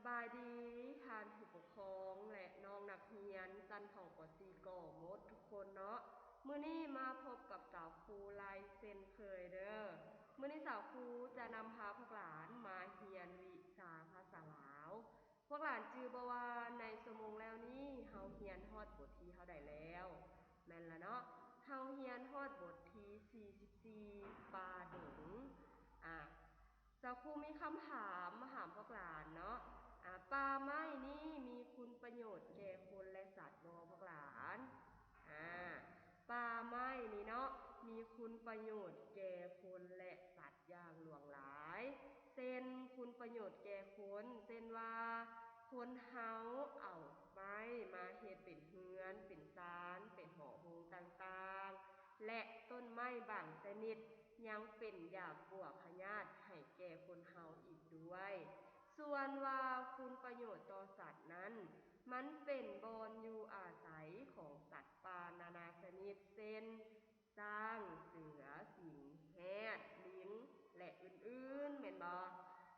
บายดีทานผู้ปกครองและน้องนักเรียนชั้นของป .4 ก่อหมดทุกคนเนาะมื้อนี้มาพบกับสาวครูลายเซ็นเคยเด้อมื้อนี้สาวครูจะนำพาพวกหลานมาเรียนวิชาภาษาลาวพวกหลานจื่อบ่ว่าในชั่วโมงแล้วนี้เฮาเรียนฮอดบทที่เฮาได้แล้วแม่นละเนาะเฮาเรียนฮอดบทที่44ปาดงสาวครูมีคำถามมาถามพวกหลานเนาะป่าไม้นี่มีคุณประโยชน์แก่คนและสัตว์บ่พวกหลานป่าไม้นี่เนาะมีคุณประโยชน์แก่คนและสัตว์อย่างหลวงหลายเช่นคุณประโยชน์แก่คนเช่นว่าคนเฮาเอาไม้มาเฮ็ดเป็นเรือนเป็นศาลเป็นหอโฮงต่างๆและต้นไม้บางชนิดยังเป็นยาปวกพยาธิให้แก่คนเฮาอีกด้วยส่วนว่าคุณประโยชน์ต่อสัตว์นั้นมันเป็นบอนอยู่อาศัยของสัตว์ป่านานาชนิดเช่นช้างเสือสิงแหดลิงและอื่นๆแม่นบ่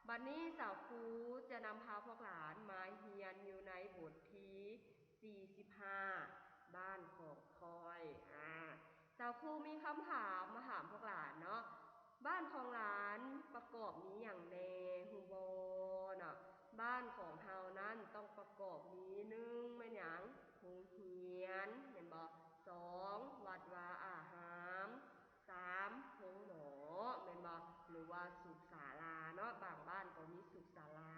บัดนี้สาวครูจะนำพาพวกหลานมาเรียนอยู่ในบทที่45บ้านของคอยสาวครูมีคำถามมาถามพวกหลานเนาะบ้านของหลานประกอบมีอย่างแน่ฮู้บ่เนาะบ้านของเฮานั้นต้องประกอบมี1แม่นหยังโรงเรียนแม่นบ่2วัดวาอาหาร3โรงหมอแม่นบ่หรือว่าสุขศาลาเนาะบางบ้านก็มีสุขศาลา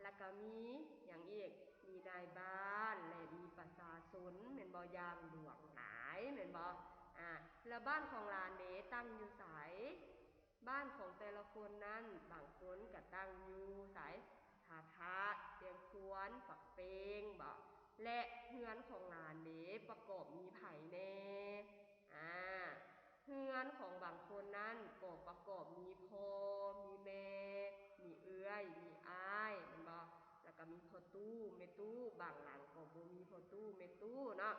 แล้วก็มีหยังอีกมีนายบ้านและมีประชาชนแม่นบ่อย่างหลวงหลายแม่นบ่แล้วบ้านของหลานเด้ตั้งอยู่ไสบ้านของแต่ละคนนั้นบางคนก็ตั้งอยู่ไสท่าพระเตียงควรปักเปงบ่และเรือนของหลานเด้ประกอบมีไผแน่เรือนของบางคนนั้นก็ประกอบมีพ่อมีแม่มีเอื้อยมีอ้ายแม่นบ่แล้วก็มีพ่อตู้แม่ตู้บางหลังก็บ่มีพ่อตู้แม่ตู้เนาะ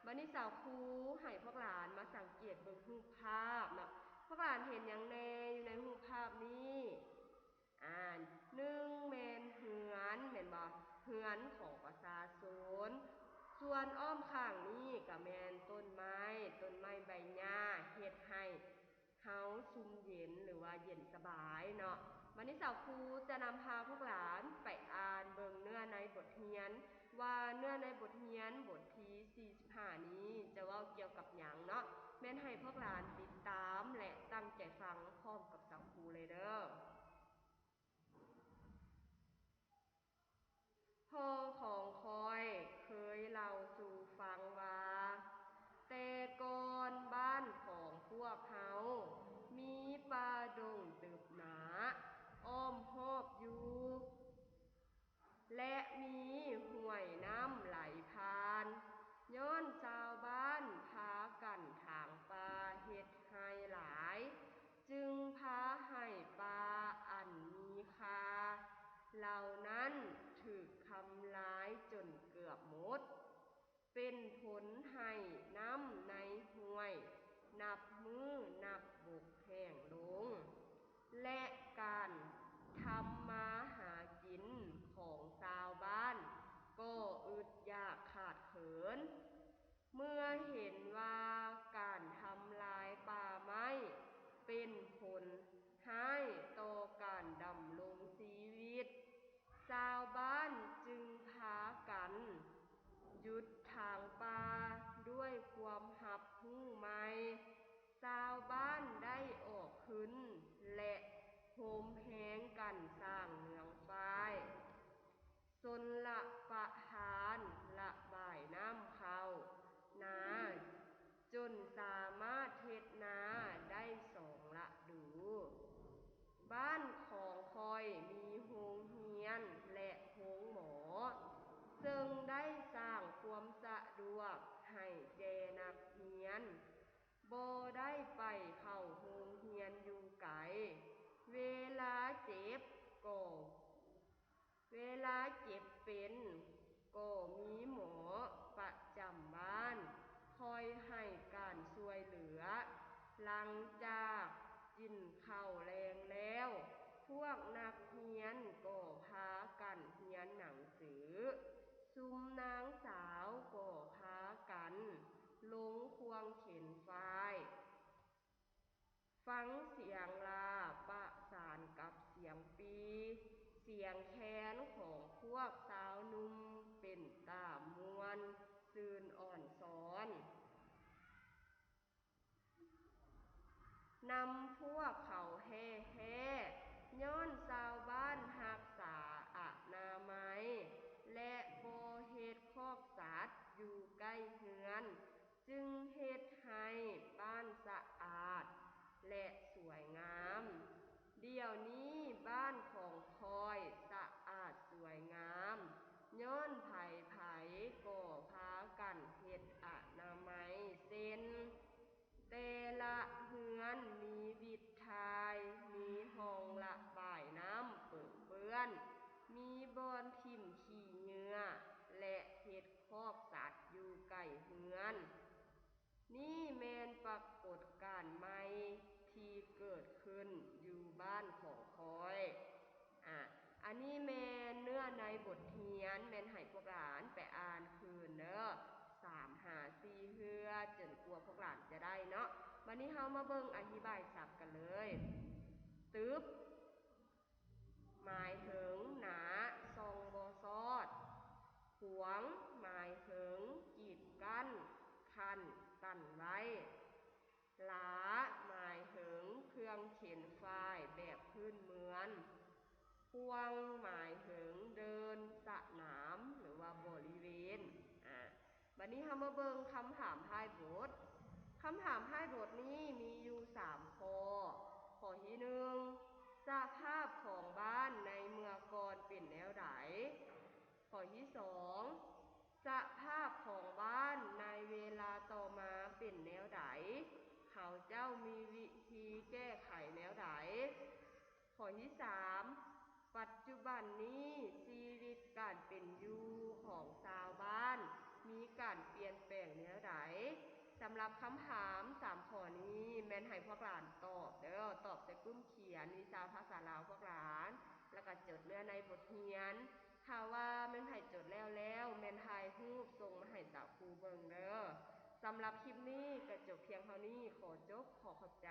บัดนี้สาวครูให้พวกหลานมาสังเกตเบิ่งรูปภาพเนาะพวกหลานเห็นหยังแน่อยู่ในรูปภาพนี้1แม่นเรือนแม่นบ่เรือนของประชาชนส่วนอ้อมข้างนี้ก็แม่นต้นไม้ใบหญ้าเฮ็ดให้เฮาซุ่มเย็นหรือว่าเย็นสบายเนาะวันนี้สาวครูจะนำพาพวกหลานไปอ่านเบิ่งเนื้อในบทเรียนว่าเนื้อในบทเรียนบทที่45นี้จะเว้าเกี่ยวกับหยังเนาะแม่นให้พวกหลานติดตามและตั้งใจฟังพร้อมกับสาวครูเลยเด้อพ่อของคอยเคยเล่าสู่ฟังว่าแต่ก่อนบ้านของพวกเฮามีป่าดงตึบหนาอ้อมรอบอยู่และมีห้วยน้ำไหลผ่านย้อนชาวบ้านพากันถางป่าเฮ็ดให้หลายจึงพาให้ป่าอันมีค่าเหล่านั้นถูกทำลายจนเกือบหมดเป็นผลให้น้ำในห้วยนับมือนับบกแห้งลงและการทำมาหากินของชาวบ้านก็อึดยากขาดเขินเมื่อเห็นว่าการทำลายป่าไม้เป็นผลให้ต่อการดำรงชีวิตชาวบ้านจึงพากันหยุดทางป่าด้วยความหับหู้ใหม่ชาวบ้านได้ออกขึ้นและโหมแหงกันสร้างเมืองฝ้ายชลประทานระบายน้ำเข้านาจนสามารถเฮ็ดนาได้2ฤดูบ้านของคอยมีโรงเรียนและโรงหมอซึ่งได้สร้างความสะดวกให้แก่นักเรียนบ่ได้ไปเข้าโรงเรียนอยู่ไกลเวลาเจ็บเป็นก็มีหมอประจำบ้านคอยให้การช่วยเหลือหลังจากกินข้าวแรงแล้วพวกนักเรียนก็พากัน ซุมนางสาวก็พากันลงควงเข็นฝ้าย ฟังเสียงลาประสานกับเสียงปี เสียงแค้นของพวกสาวนุ่มเป็นตามวนซื่นอ่อนซ้อนนำพวกเขาแห่ย้อนชาวบ้านรักษาอนามัย และบ่เฮ็ดคอกสัตว์อยู่ใกล้เรือน จึงเฮ็ดให้บ้านสะอาดและสวยงาม เดี๋ยวนี้บ้านของคอยสะอาดสวยงามย้อนไผก็พากันเฮ็ดอนามัยเส้นแต่ละเรือนมีวิดทายมีห้องระบายน้ำเปื้อนมีบ่อนทิ่มขี้เหงื่อและเฮ็ดคอกสัตว์อยู่ใกล้เรือนนี่แม่นปรากฏการณ์ใหม่ที่เกิดขึ้นอยู่บ้านของคอยอันนี้แม่นเนื้อในบทเรียนแม่นให้พวกหลานไปอ่านคืนเด้อ3-5-4เฮือจนกลัวพวกหลานจะได้เนาะวันนี้เฮามาเบิ่งอธิบายศัพท์กันเลยตึบหมายถึงหนาทรงบ่ซอดขวงหมายถึงกีดกั้นคันตั้นไว้หลาหมายถึงเครื่องเข็นฝ้ายแบบพื้นเมืองควงหมายถึงเดินสนามหรือว่าบริเวณวันนี้เรามาเบิ่งคำถามท้ายบทคำถามท้ายบทนี้มีอยู่3ข้อข้อที่1สภาพของบ้านในเมื่อก่อนเป็นแนวใดข้อที่2สภาพของบ้านในเวลาต่อมาเป็นแนวใดเขาเจ้ามีวิธีแก้ไขแนวใดข้อที่3ปัจจุบันนี้ชีวิตการเป็นอยู่ของชาวบ้านมีการเปลี่ยนแปลงแนวใดสำหรับคำถาม3ข้อนี้แม่นให้พวกหลานตอบเด้อตอบใส่กลุ่มเขียนวิชาภาษาลาวพวกหลานแล้วก็จดเนื้อในบทเรียนถ้าว่าแม่นให้จดแล้วแม่นถ่ายรูปส่งมาให้สาวครูเบิ่งเด้อสำหรับคลิปนี้ก็จบเพียงเท่านี้ขอจบขอขอบใจ